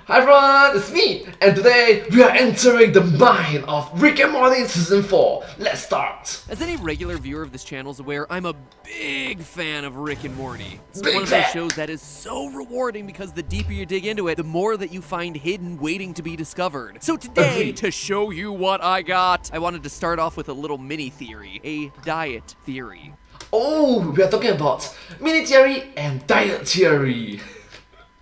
Hi everyone, it's me, and today we are entering the mind of Rick and Morty Season 4. Let's start! As any regular viewer of this channel is aware, I'm a big fan of Rick and Morty. It's Big one of those fan. shows that is so rewarding because the deeper you dig into it, the more that you find hidden waiting to be discovered. So today, Agreed. to show you what I got, I wanted to start off with a little mini theory, a diet theory. Oh, we are talking about mini theory and diet theory.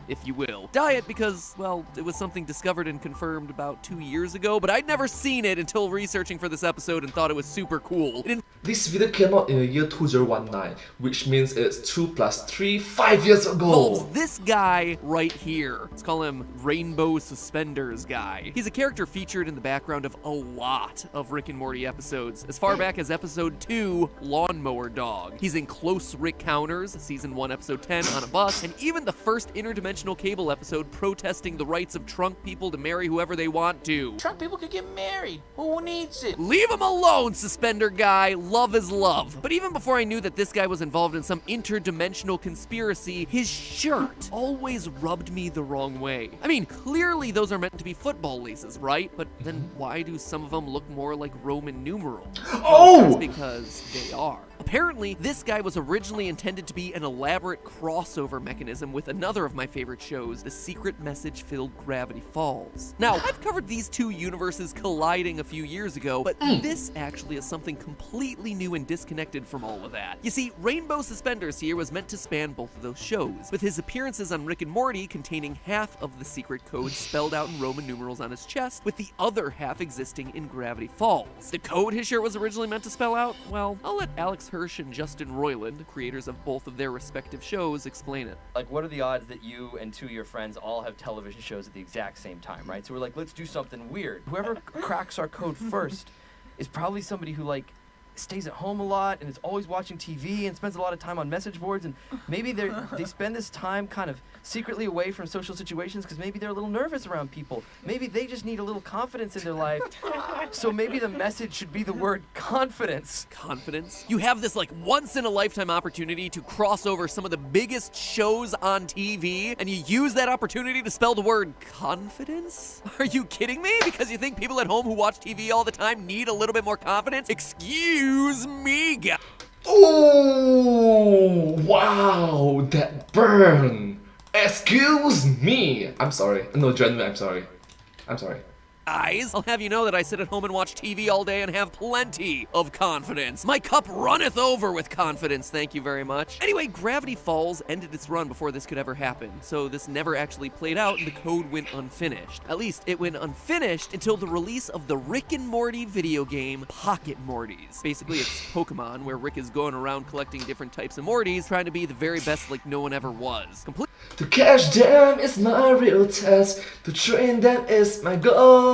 If you will. Diet because, well, it was something discovered and confirmed about 2 years ago, but I'd never seen it until researching for this episode and thought it was super cool. This video came out in the year 2019, which means it's 2 plus 3, 5 years ago. Involves this guy right here. Let's call him Rainbow Suspenders Guy. He's a character featured in the background of a lot of Rick and Morty episodes, as far back as episode 2, Lawnmower Dog. He's in Close Rick Counters, season 1, episode 10, On a Bus, and even the first interdimensional cable episode protesting the rights of trunk people to marry whoever they want to. Trunk people could get married. Who needs it? Leave him alone, Suspender Guy. Love is love. But even before I knew that this guy was involved in some interdimensional conspiracy, his shirt always rubbed me the wrong way. I mean, clearly those are meant to be football laces, right? But then why do some of them look more like Roman numerals? Oh! That's because they are. Apparently, this guy was originally intended to be an elaborate crossover mechanism with another of my favorite shows, the secret message-filled Gravity Falls. Now, I've covered these two universes colliding a few years ago, but this actually is something completely new and disconnected from all of that. You see, Rainbow Suspenders here was meant to span both of those shows, with his appearances on Rick and Morty containing half of the secret code spelled out in Roman numerals on his chest, with the other half existing in Gravity Falls. The code his shirt was originally meant to spell out? Well, I'll let Alex Hirsch and Justin Roiland, creators of both of their respective shows, explain it. Like, what are the odds that you and two of your friends all have television shows at the exact same time, right? So we're like, let's do something weird. Whoever cracks our code first is probably somebody who, like, stays at home a lot and is always watching TV and spends a lot of time on message boards, and maybe they spend this time kind of secretly away from social situations because maybe they're a little nervous around people. Maybe they just need a little confidence in their life. So maybe the message should be the word confidence. Confidence? You have this like once-in-a-lifetime opportunity to cross over some of the biggest shows on TV, and you use that opportunity to spell the word confidence? Are you kidding me? Because you think people at home who watch TV all the time need a little bit more confidence? Excuse me, guys. Oh, wow, that burn. Excuse me. I'm sorry. No, genuinely, I'm sorry. I'm sorry. I'll have you know that I sit at home and watch TV all day and have plenty of confidence. My cup runneth over with confidence, thank you very much. Anyway, Gravity Falls ended its run before this could ever happen, so this never actually played out and the code went unfinished. At least, it went unfinished until the release of the Rick and Morty video game, Pocket Mortys. Basically, it's Pokemon, where Rick is going around collecting different types of Mortys, trying to be the very best like no one ever was. To catch them is my real test. To train them is my goal.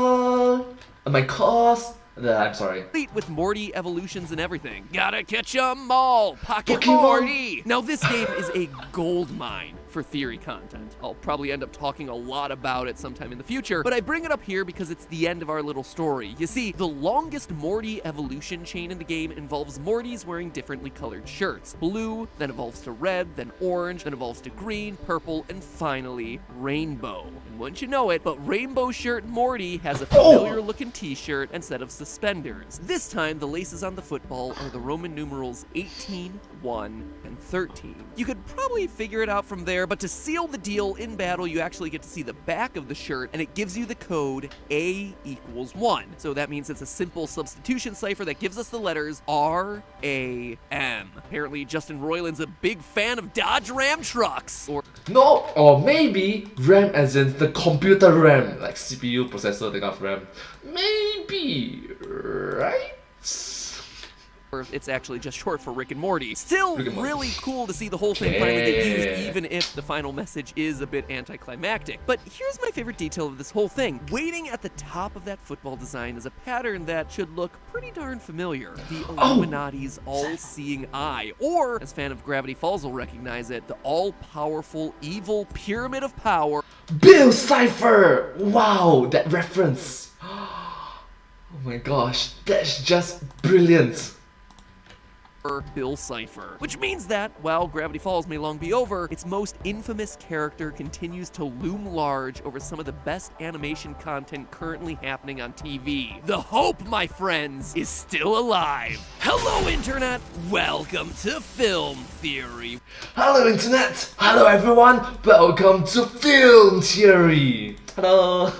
My cause. I'm sorry. Complete with Morty evolutions and everything. Gotta catch 'em all, Pocket Pokemon. Morty! Now this game is a gold mine for theory content. I'll probably end up talking a lot about it sometime in the future, but I bring it up here because it's the end of our little story. You see, the longest Morty evolution chain in the game involves Mortys wearing differently colored shirts. Blue, then evolves to red, then orange, then evolves to green, purple, and finally, rainbow. And wouldn't you know it, but Rainbow Shirt Morty has a familiar looking t-shirt instead of suspenders. This time, the laces on the football are the Roman numerals 18, 1, and 13. You could probably figure it out from there, but to seal the deal in battle, you actually get to see the back of the shirt, and it gives you the code A equals 1. So that means it's a simple substitution cipher that gives us the letters R-A-M. Apparently, Justin Roiland's a big fan of Dodge Ram trucks. Or maybe RAM as in the computer RAM, like CPU, processor, that kind of RAM. Maybe, right? Or it's actually just short for Rick and Morty. Still Rick and Morty. really cool to see the whole thing finally get used, even if the final message is a bit anticlimactic. But here's my favorite detail of this whole thing. Waiting at the top of that football design is a pattern that should look pretty darn familiar. The Illuminati's all-seeing eye, or, as fan of Gravity Falls will recognize it, the all-powerful evil pyramid of power. Bill Cipher! Wow, that reference. Oh my gosh, that's just brilliant. Bill Cipher. Which means that, while Gravity Falls may long be over, its most infamous character continues to loom large over some of the best animation content currently happening on TV. The hope, my friends, is still alive. Hello, Internet! Welcome to Film Theory. Hello Internet! Hello everyone! Welcome to Film Theory! Hello!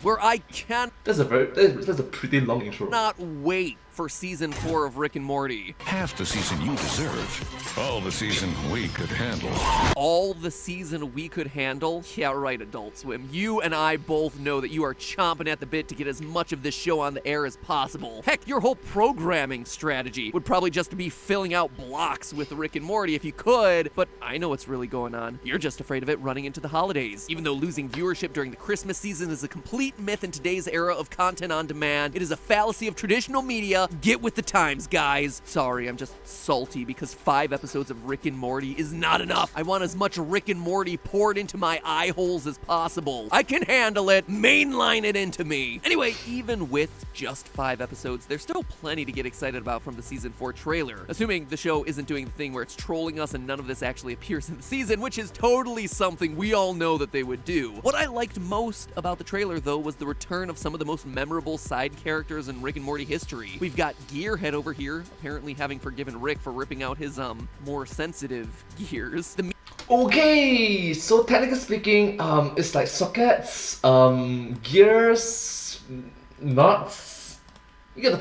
Where I cannot That's a pretty long intro. wait for season 4 of Rick and Morty. Half the season you deserve. All the season we could handle. All the season we could handle? Yeah, right, Adult Swim. You and I both know that you are chomping at the bit to get as much of this show on the air as possible. Heck, your whole programming strategy would probably just be filling out blocks with Rick and Morty if you could, but I know what's really going on. You're just afraid of it running into the holidays. Even though losing viewership during the Christmas season is a complete myth in today's era of content on demand, it is a fallacy of traditional media. Get with the times, guys. Sorry, I'm just salty because 5 episodes of Rick and Morty is not enough. I want as much Rick and Morty poured into my eye holes as possible. I can handle it. Mainline it into me. Anyway, even with just 5 episodes, there's still plenty to get excited about from the season 4 trailer. Assuming the show isn't doing the thing where it's trolling us and none of this actually appears in the season, which is totally something we all know that they would do. What I liked most about the trailer, though, was the return of some of the most memorable side characters in Rick and Morty history. We've got Gearhead over here, apparently having forgiven Rick for ripping out his, more sensitive gears. Okay, so technically speaking, it's like sockets, gears, nuts. You get the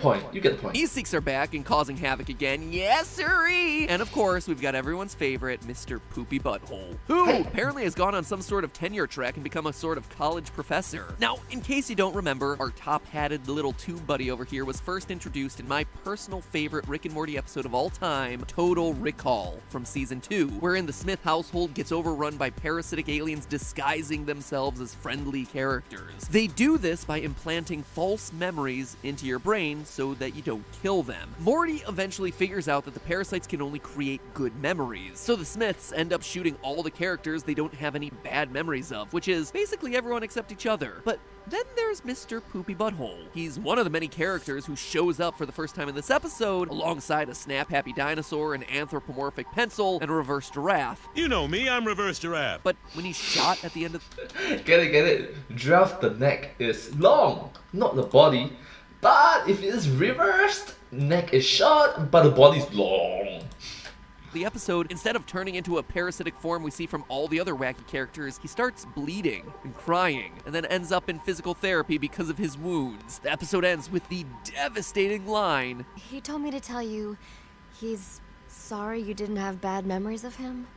point. E-Seeks are back and causing havoc again. Yes, sirree! And of course, we've got everyone's favorite, Mr. Poopybutthole, who apparently has gone on some sort of tenure track and become a sort of college professor. Now, in case you don't remember, our top-hatted little tube buddy over here was first introduced in my personal favorite Rick and Morty episode of all time, Total Recall, from season 2, wherein the Smith household gets overrun by parasitic aliens disguising themselves as friendly characters. They do this by implanting false memories into your brain so that you don't kill them. Morty eventually figures out that the parasites can only create good memories, so the Smiths end up shooting all the characters they don't have any bad memories of, which is basically everyone except each other. But then there's Mr. Poopybutthole. He's one of the many characters who shows up for the first time in this episode, alongside a snap-happy dinosaur, an anthropomorphic pencil, and a reverse giraffe. You know me, I'm Reverse Giraffe. But when he's shot at the end of... Get it. Giraffe, the neck is long, not the body. But if it is reversed, neck is short, but the body is long. The episode, instead of turning into a parasitic form we see from all the other wacky characters, he starts bleeding and crying, and then ends up in physical therapy because of his wounds. The episode ends with the devastating line, He told me to tell you he's sorry you didn't have bad memories of him.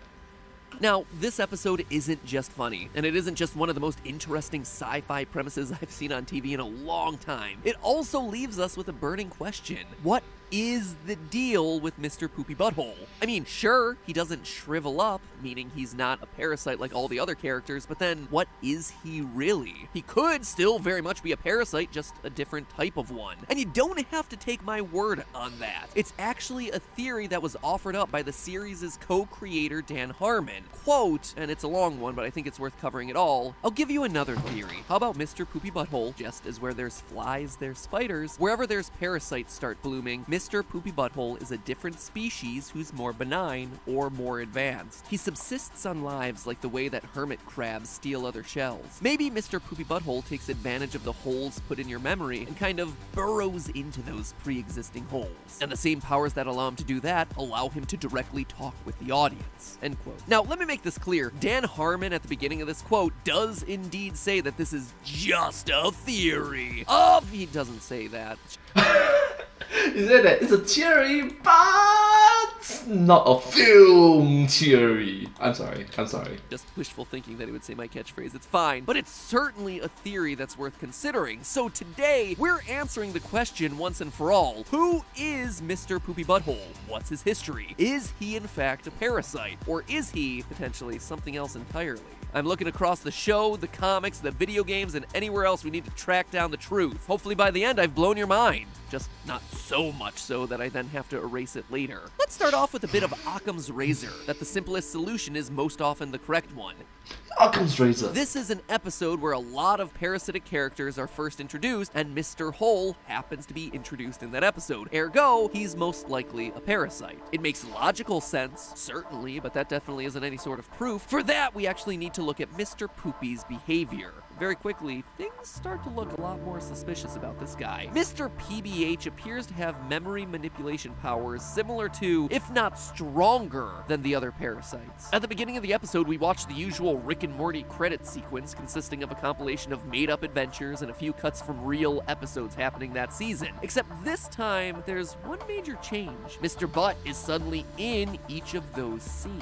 Now, this episode isn't just funny, and it isn't just one of the most interesting sci-fi premises I've seen on TV in a long time. It also leaves us with a burning question. What is the deal with Mr. Poopybutthole? I mean, sure, he doesn't shrivel up, meaning he's not a parasite like all the other characters, but then what is he really? He could still very much be a parasite, just a different type of one. And you don't have to take my word on that. It's actually a theory that was offered up by the series' co-creator Dan Harmon. Quote, and it's a long one, but I think it's worth covering it all, I'll give you another theory. How about Mr. Poopybutthole? Just as where there's flies, there's spiders. Wherever there's parasites start blooming, Mr. Poopybutthole is a different species who's more benign or more advanced. He subsists on lives like the way that hermit crabs steal other shells. Maybe Mr. Poopybutthole takes advantage of the holes put in your memory and kind of burrows into those pre-existing holes. And the same powers that allow him to do that allow him to directly talk with the audience. End quote. Now, let me make this clear. Dan Harmon at the beginning of this quote does indeed say that this is just a theory. He doesn't say that. He said that it's a theory, but not a film theory. I'm sorry. Just wishful thinking that he would say my catchphrase. It's fine. But it's certainly a theory that's worth considering. So today, we're answering the question once and for all. Who is Mr. Poopybutthole? What's his history? Is he in fact a parasite? Or is he potentially something else entirely? I'm looking across the show, the comics, the video games, and anywhere else we need to track down the truth. Hopefully by the end I've blown your mind. Just not so much so that I then have to erase it later. Let's start off with a bit of Occam's razor, that the simplest solution is most often the correct one. Occam's razor. This is an episode where a lot of parasitic characters are first introduced, and Mr. Hole happens to be introduced in that episode. Ergo, he's most likely a parasite. It makes logical sense, certainly, but that definitely isn't any sort of proof. For that, we actually need to look at Mr. Poopy's behavior. Very quickly, things start to look a lot more suspicious about this guy. Mr. PBH appears to have memory manipulation powers similar to, if not stronger, than the other parasites. At the beginning of the episode, we watch the usual Rick and Morty credit sequence consisting of a compilation of made-up adventures and a few cuts from real episodes happening that season. Except this time, there's one major change. Mr. Butt is suddenly in each of those scenes.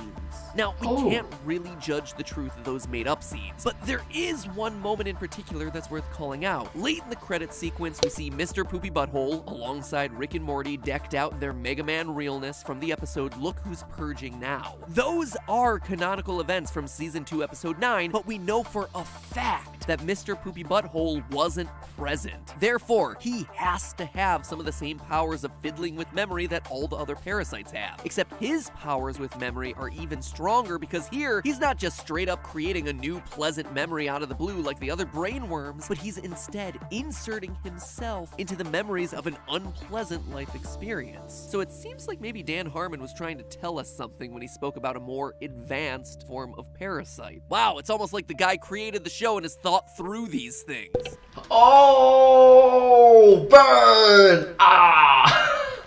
Now, we can't really judge the truth of those made-up scenes, but there is one moment in particular that's worth calling out. Late in the credit sequence, we see Mr. Poopybutthole alongside Rick and Morty decked out in their Mega Man realness from the episode Look Who's Purging Now. Those are canonical events from Season 2, Episode 9, but we know for a fact that Mr. Poopybutthole wasn't present. Therefore, he has to have some of the same powers of fiddling with memory that all the other parasites have. Except his powers with memory are even stronger because here, he's not just straight up creating a new pleasant memory out of the blue like the other brainworms, but he's instead inserting himself into the memories of an unpleasant life experience. So it seems like maybe Dan Harmon was trying to tell us something when he spoke about a more advanced form of parasite. Wow, it's almost like the guy created the show and has thought through these things. Oh, burn! Ah!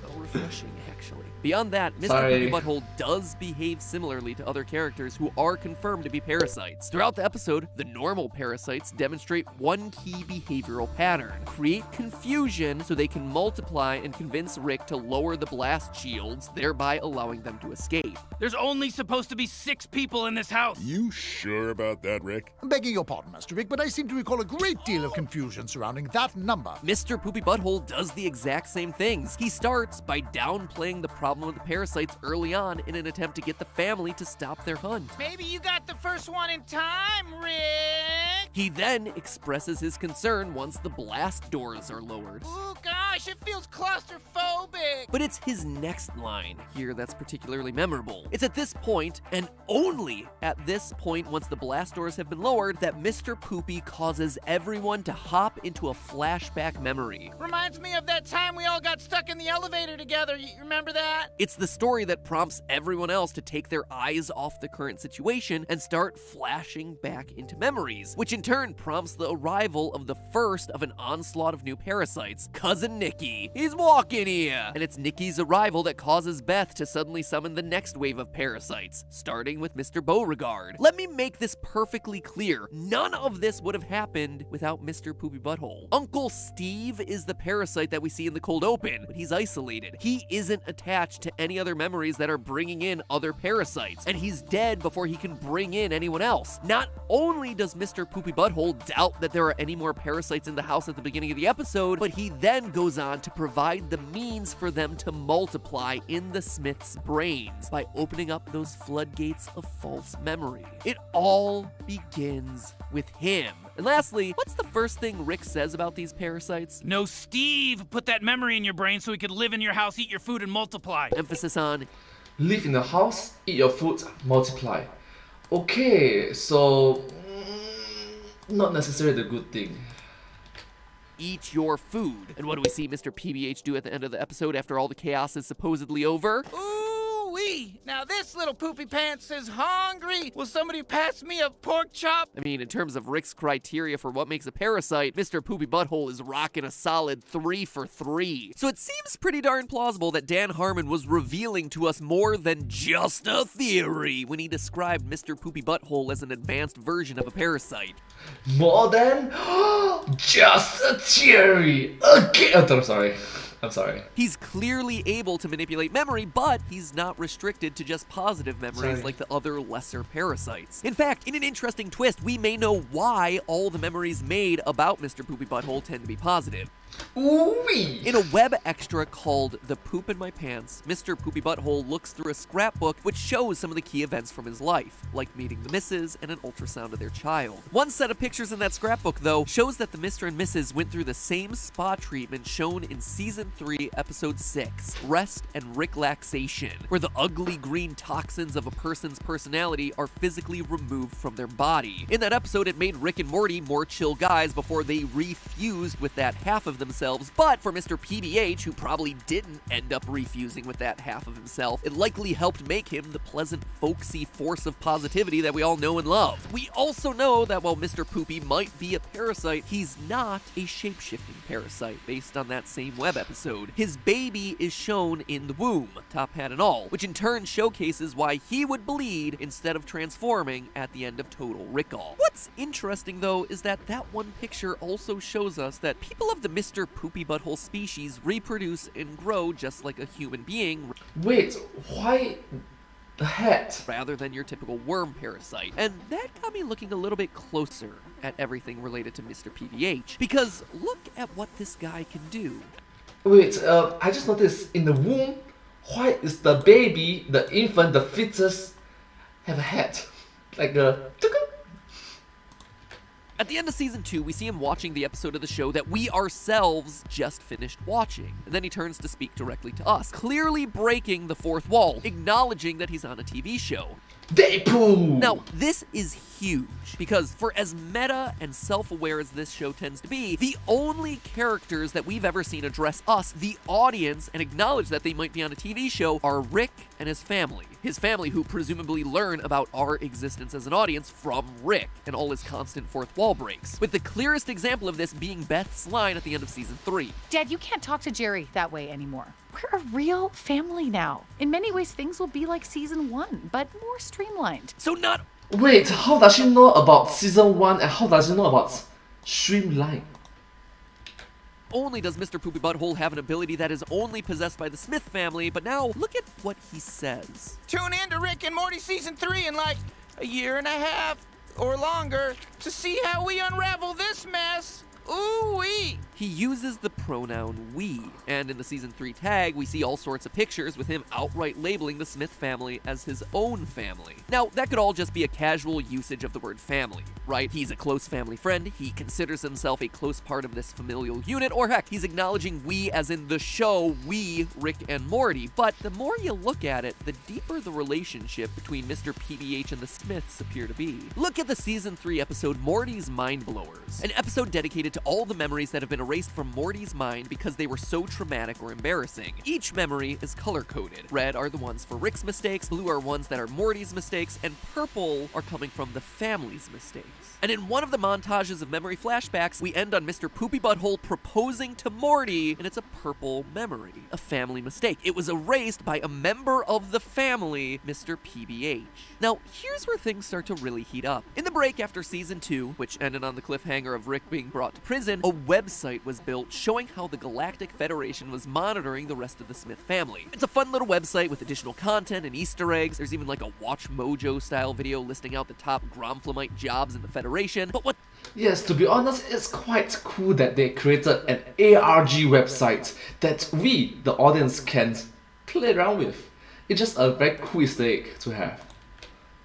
So refreshing, actually. Beyond that, Mr. Poopybutthole does behave similarly to other characters who are confirmed to be parasites. Throughout the episode, the normal parasites demonstrate one key behavioral pattern: create confusion so they can multiply and convince Rick to lower the blast shields, thereby allowing them to escape. There's only supposed to be 6 people in this house. You sure about that, Rick? I'm begging your pardon, Master Rick, but I seem to recall a great deal of confusion surrounding that number. Mr. Poopybutthole does the exact same things. He starts by downplaying the problem with the parasites early on in an attempt to get the family to stop their hunt. Maybe you got the first one in time, Rick. He then expresses his concern once the blast doors are lowered. Ooh, gosh, it feels claustrophobic. But it's his next line here that's particularly memorable. It's at this point, and only at this point once the blast doors have been lowered, that Mr. Poopy causes everyone to hop into a flashback memory. Reminds me of that time we all got stuck in the elevator together. You remember that? It's the story that prompts everyone else to take their eyes off the current situation and start flashing back into memories, which in turn prompts the arrival of the first of an onslaught of new parasites, Cousin Nikki. He's walking here! And it's Nikki's arrival that causes Beth to suddenly summon the next wave of parasites, starting with Mr. Beauregard. Let me make this perfectly clear. None of this would have happened without Mr. Poopybutthole. Uncle Steve is the parasite that we see in the cold open, but he's isolated. He isn't attached to any other memories that are bringing in other parasites, and he's dead before he can bring in anyone else. Not only does Mr. Poopybutthole doubt that there are any more parasites in the house at the beginning of the episode, but he then goes on to provide the means for them to multiply in the Smiths' brains by opening up those floodgates of false memory. It all begins with him. And lastly, what's the first thing Rick says about these parasites? No, Steve put that memory in your brain so he could live in your house, eat your food, and multiply. Emphasis on Live in the house, eat your food, multiply. Okay, so not necessarily the good thing. eat your food. And what do we see Mr. PBH do at the end of the episode after all the chaos is supposedly over? Ooh-wee! Now this little poopy pants is hungry! Will somebody pass me a pork chop? I mean, in terms of Rick's criteria for what makes a parasite, Mr. Poopybutthole is rocking a solid 3 for 3. So it seems pretty darn plausible that Dan Harmon was revealing to us more than just a theory when he described Mr. Poopybutthole as an advanced version of a parasite. More than just a theory. Okay. Oh, I'm sorry. He's clearly able to manipulate memory, but he's not restricted to just positive memories like the other lesser parasites. In fact, in an interesting twist, we may know why all the memories made about Mr. Poopybutthole tend to be positive. Ooh-wee! In a web extra called The Poop in My Pants, Mr. Poopybutthole looks through a scrapbook which shows some of the key events from his life, like meeting the Mrs. and an ultrasound of their child. One set of pictures in that scrapbook, though, shows that the Mr. and Mrs. went through the same spa treatment shown in Season 3, Episode 6, Rest and Ricklaxation, where the ugly green toxins of a person's personality are physically removed from their body. In that episode, it made Rick and Morty more chill guys before they refused with that half of themselves, but for Mr. PBH, who probably didn't end up refusing with that half of himself, it likely helped make him the pleasant, folksy force of positivity that we all know and love. We also know that while Mr. Poopy might be a parasite, he's not a shape-shifting parasite, based on that same web episode. His baby is shown in the womb, top hat and all, which in turn showcases why he would bleed instead of transforming at the end of Total Recall. What's interesting, though, is that one picture also shows us that people of the Mr. Poopybutthole species reproduce and grow just like a human being. Wait, why the hat? Rather than your typical worm parasite. And that got me looking a little bit closer at everything related to Mr. PBH, because look at what this guy can do. Wait, I just noticed in the womb, why is the baby, the infant, the fetus, have a hat? Like a... At the end of Season 2, we see him watching the episode of the show that we ourselves just finished watching. And then he turns to speak directly to us, clearly breaking the fourth wall, acknowledging that he's on a TV show. Deadpool! Now, this is huge, because for as meta and self-aware as this show tends to be, the only characters that we've ever seen address us, the audience, and acknowledge that they might be on a TV show are Rick and his family. His family, who presumably learn about our existence as an audience from Rick and all his constant fourth wall breaks, with the clearest example of this being Beth's line at the end of Season 3. Dad, you can't talk to Jerry that way anymore. We're a real family now. In many ways, things will be like Season 1, but more streamlined. So not... Wait, how does she know about Season 1 and how does she know about Streamline? Only does Mr. Poopybutthole have an ability that is only possessed by the Smith family, but now look at what he says. Tune in to Rick and Morty Season 3 in like a year and a half or longer to see how we unravel this mess. Ooh-wee! He uses the pronoun we, and in the Season 3 tag, we see all sorts of pictures with him outright labeling the Smith family as his own family. Now, that could all just be a casual usage of the word family, right? He's a close family friend, he considers himself a close part of this familial unit, or heck, he's acknowledging we as in the show, we, Rick and Morty. But the more you look at it, the deeper the relationship between Mr. PBH and the Smiths appear to be. Look at the Season 3 episode, Morty's Mind Blowers, an episode dedicated to all the memories that have been erased from Morty's mind because they were so traumatic or embarrassing. Each memory is color-coded. Red are the ones for Rick's mistakes, blue are ones that are Morty's mistakes, and purple are coming from the family's mistakes. And in one of the montages of memory flashbacks, we end on Mr. Poopybutthole proposing to Morty, and it's a purple memory, a family mistake. It was erased by a member of the family, Mr. PBH. Now, here's where things start to really heat up. In the break after Season 2, which ended on the cliffhanger of Rick being brought to prison, a website was built showing how the Galactic Federation was monitoring the rest of the Smith family. It's a fun little website with additional content and Easter eggs. There's even like a Watch Mojo style video listing out the top Gromflamite jobs in the Federation. But what... Yes, to be honest, it's quite cool that they created an ARG website that we, the audience, can play around with. It's just a very cool Easter egg to have.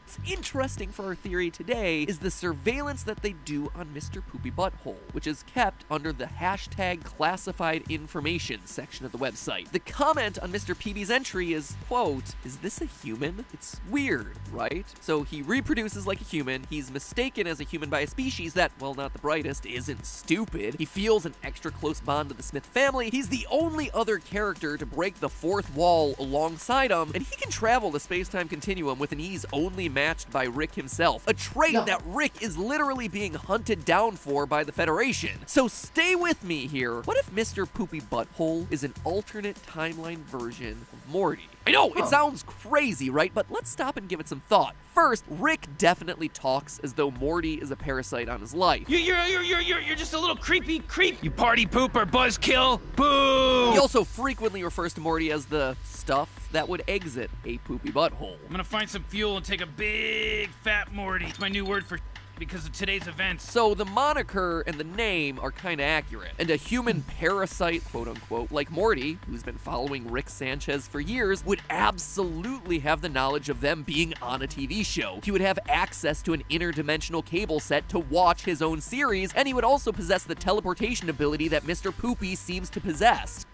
What's interesting for our theory today is the surveillance that they do on Mr. Poopybutthole, which is kept under the hashtag classified information section of the website. The comment on Mr. PB's entry is, quote, "Is this a human? It's weird, right?" So he reproduces like a human, he's mistaken as a human by a species that, well, not the brightest, isn't stupid. He feels an extra close bond to the Smith family, he's the only other character to break the fourth wall alongside him, and he can travel the space-time continuum with an ease only matched by Rick himself, a trait that Rick is literally being hunted down for by the Federation. So stay with me here. What if Mr. Poopybutthole is an alternate timeline version of Morty? I know, it sounds crazy, right? But let's stop and give it some thought. First, Rick definitely talks as though Morty is a parasite on his life. You're just a little creepy creep, you party pooper buzzkill. Boo! He also frequently refers to Morty as the stuff that would exit a poopy butthole. I'm gonna find some fuel and take a big fat Morty. It's my new word for because of today's events. So the moniker and the name are kinda accurate. And a human parasite, quote unquote, like Morty, who's been following Rick Sanchez for years, would absolutely have the knowledge of them being on a TV show. He would have access to an interdimensional cable set to watch his own series, and he would also possess the teleportation ability that Mr. Poopy seems to possess.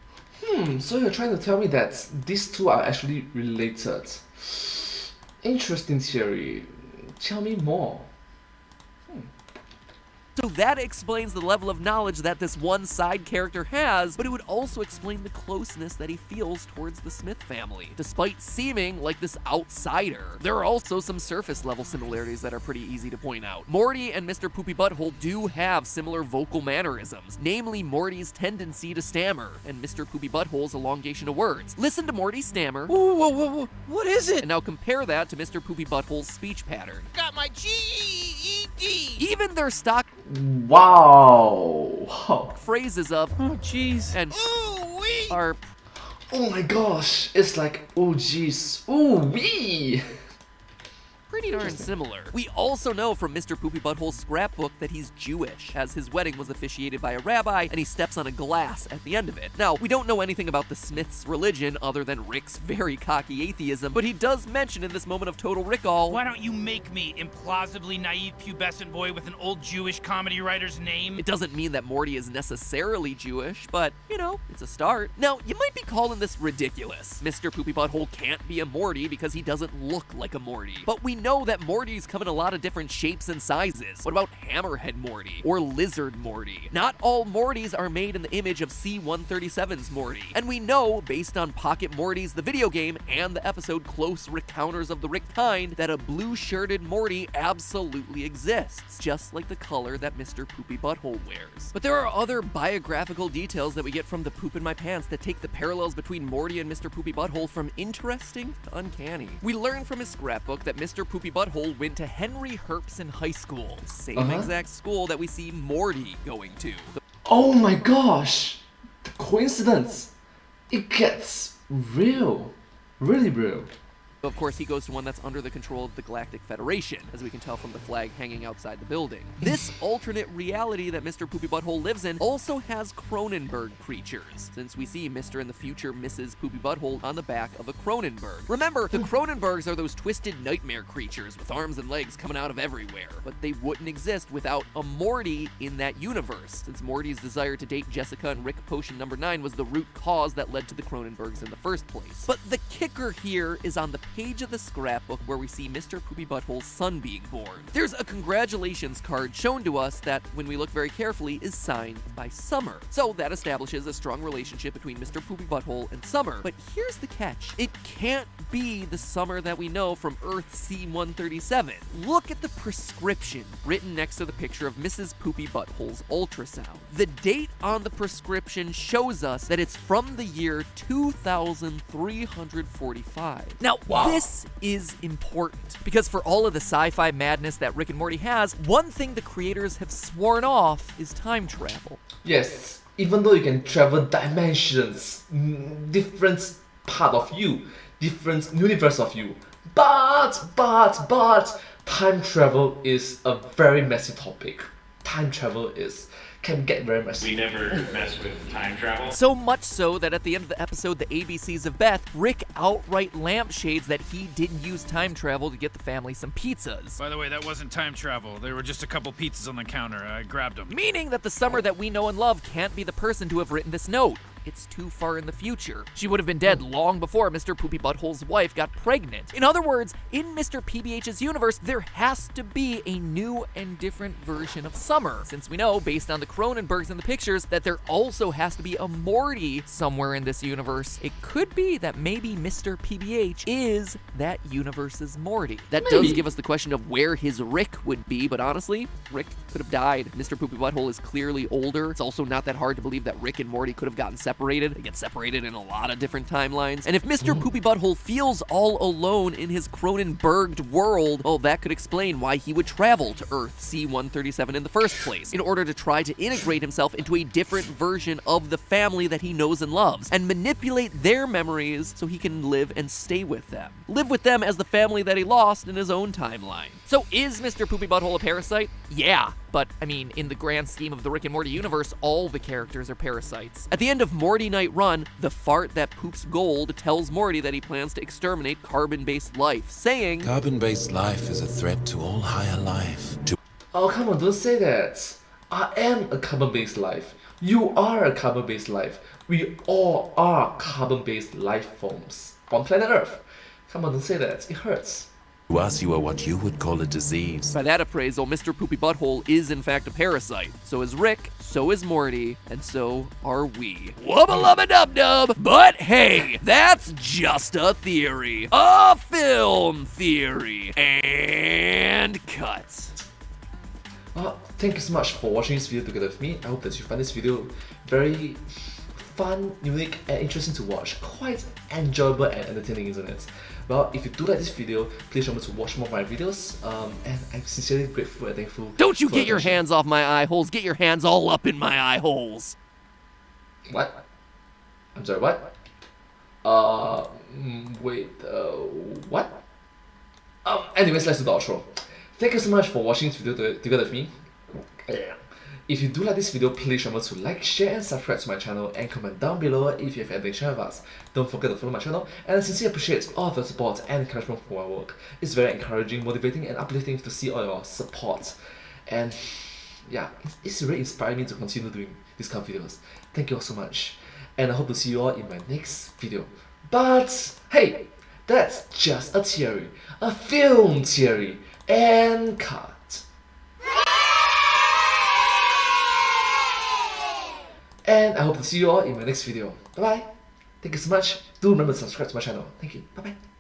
So you're trying to tell me that these two are actually related. Interesting theory. Tell me more. So that explains the level of knowledge that this one side character has, but it would also explain the closeness that he feels towards the Smith family, despite seeming like this outsider. There are also some surface level similarities that are pretty easy to point out. Morty and Mr. Poopy Butthole do have similar vocal mannerisms, namely Morty's tendency to stammer, and Mr. Poopy Butthole's elongation of words. Listen to Morty stammer. Whoa, what is it? And now compare that to Mr. Poopy Butthole's speech pattern. Got my GED. Even their stock Wow. phrases of Oh, jeez. and Ooh-wee. are Oh my gosh. It's like, oh jeez. Ooh wee. pretty darn similar. We also know from Mr. Poopy Butthole's scrapbook that he's Jewish, as his wedding was officiated by a rabbi and he steps on a glass at the end of it. Now, we don't know anything about the Smiths' religion other than Rick's very cocky atheism, but he does mention in this moment of total Rick-all, Why don't you make me implausibly naive pubescent boy with an old Jewish comedy writer's name? it doesn't mean that Morty is necessarily Jewish, but, you know, it's a start. Now, you might be calling this ridiculous. Mr. Poopy Butthole can't be a Morty because he doesn't look like a Morty. But we know that Mortys come in a lot of different shapes and sizes. What about Hammerhead Morty or Lizard Morty? Not all Mortys are made in the image of C-137's Morty. And we know, based on Pocket Mortys the video game and the episode Close Recounters of the Rick Kind, that a blue-shirted Morty absolutely exists, just like the color that Mr. Poopy Butthole wears. But there are other biographical details that we get from the Poop in My Pants that take the parallels between Morty and Mr. Poopy Butthole from interesting to uncanny. We learn from his scrapbook that Mr. Poopy Butthole went to Henry Herpson High School, same exact school that we see Morty going to. Oh my gosh. The coincidence. It gets real. Really real. Of course, he goes to one that's under the control of the Galactic Federation, as we can tell from the flag hanging outside the building. This alternate reality that Mr. Poopy Butthole lives in also has Cronenberg creatures, since we see Mr. and the future Mrs. Poopy Butthole on the back of a Cronenberg. Remember, the Cronenbergs are those twisted nightmare creatures with arms and legs coming out of everywhere, but they wouldn't exist without a Morty in that universe, since Morty's desire to date Jessica and Rick Potion number 9 was the root cause that led to the Cronenbergs in the first place. But the kicker here is on the page of the scrapbook where we see Mr. Poopy Butthole's son being born. There's a congratulations card shown to us that, when we look very carefully, is signed by Summer. So that establishes a strong relationship between Mr. Poopy Butthole and Summer. But here's the catch. It can't be the Summer that we know from Earth C-137. Look at the prescription written next to the picture of Mrs. Poopy Butthole's ultrasound. The date on the prescription shows us that it's from the year 2345. Now, this is important, because for all of the sci-fi madness that Rick and Morty has, one thing the creators have sworn off is time travel. Yes, even though you can travel dimensions, different part of you, different universe of you, but time travel is a very messy topic. Time travel can get very messy. We never mess with time travel. So much so that at the end of the episode, The ABCs of Beth, Rick outright lampshades that he didn't use time travel to get the family some pizzas. By the way, that wasn't time travel. There were just a couple pizzas on the counter. I grabbed them. Meaning that the Summer that we know and love can't be the person to have written this note. It's too far in the future. She would have been dead long before Mr. Poopy Butthole's wife got pregnant. In other words, in Mr. PBH's universe, there has to be a new and different version of Summer, since we know, based on the Cronenbergs in the pictures, that there also has to be a Morty somewhere in this universe. It could be that maybe Mr. PBH is that universe's Morty. That does give us the question of where his Rick would be, but honestly, Rick could have died. Mr. Poopy Butthole is clearly older. It's also not that hard to believe that Rick and Morty could have gotten separated separated. They get separated in a lot of different timelines. And if Mr. Poopy Butthole feels all alone in his Cronenberged world, well, that could explain why he would travel to Earth C-137 in the first place, in order to try to integrate himself into a different version of the family that he knows and loves, and manipulate their memories so he can live and stay with them. Live with them as the family that he lost in his own timeline. So is Mr. Poopy Butthole a parasite? Yeah, but I mean, in the grand scheme of the Rick and Morty universe, all the characters are parasites. At the end of Morty Night Run, the fart that poops gold tells Morty that he plans to exterminate carbon-based life, saying, "Carbon-based life is a threat to all higher life." Oh, come on, don't say that. I am a carbon-based life. You are a carbon-based life. We all are carbon-based life forms on planet Earth. Come on, don't say that. It hurts. To us, you are what you would call a disease. By that appraisal, Mr. Poopy Butthole is in fact a parasite. So is Rick, so is Morty, and so are we. Wubba lubba dub dub! But hey, that's just a theory. A film theory. And cut. Thank you so much for watching this video together with me. I hope that you find this video very fun, unique, and interesting to watch. Quite enjoyable and entertaining, isn't it? Well, if you do like this video, please remember to watch more of my videos. And I'm sincerely grateful and thankful. Don't you get your hands off my eye holes, get your hands all up in my eye holes. What? I'm sorry, what? Wait, what? Anyways, let's do the outro. Thank you so much for watching this video together with me. If you do like this video, please remember to like, share, and subscribe to my channel, and comment down below if you have anything to share with us. Don't forget to follow my channel, and I sincerely appreciate all of your support and encouragement for my work. It's very encouraging, motivating, and uplifting to see all your support. And yeah, it's really inspiring me to continue doing these kind of videos. Thank you all so much, and I hope to see you all in my next video. But hey, that's just a theory, a film theory, and cut. And I hope to see you all in my next video. Bye bye. Thank you so much. Do remember to subscribe to my channel. Thank you. Bye bye.